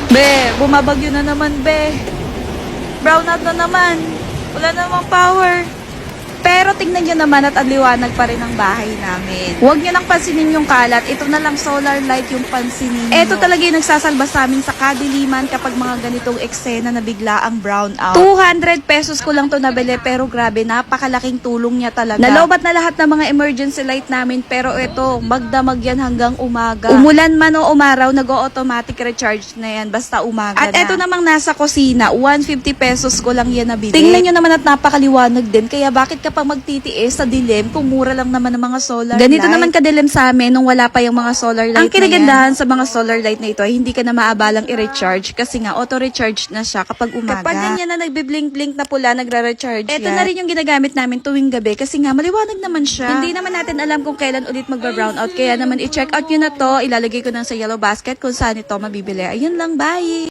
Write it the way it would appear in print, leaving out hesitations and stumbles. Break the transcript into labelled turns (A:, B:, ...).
A: Be, bumabagyo na naman, be. Brown out na naman. Wala na namang power. Pero tingnan nyo naman at ang liwanag pa rin ang bahay namin. Huwag nyo nang pansinin yung kalat. Ito na lang solar light yung pansinin nyo. Ito talaga yung nagsasalba sa amin sa kadiliman kapag mga ganitong eksena na bigla ang brown out. 200 pesos ko lang to nabili pero grabe, napakalaking tulong niya talaga. Nalobat na lahat ng mga emergency light namin pero ito, magdamag yan hanggang umaga. Umulan man o umaraw, nag-automatic recharge na yan basta umaga at na. At ito namang nasa kusina, 150 pesos ko lang yan nabili. Tingnan nyo naman at napakaliwanag din, kaya bakit kapag magtitiis sa dilim, kung mura lang naman ang mga solar ganito light. Naman kadilim sa amin nung wala pa yung mga solar light. Ang kinagandahan sa mga solar light na ito ay hindi ka na maabalang i-recharge kasi nga auto-recharge na siya kapag umaga. Kapag ganyan na nagbi-blink-blink na pula, nagre-recharge yan. Ito na rin yung ginagamit namin tuwing gabi kasi nga maliwanag naman siya. Hindi naman natin alam kung kailan ulit magba-brown out kaya naman i-check out nyo na to. Ilalagay ko na sa yellow basket kung saan ito mabibili. Ayun lang, bye!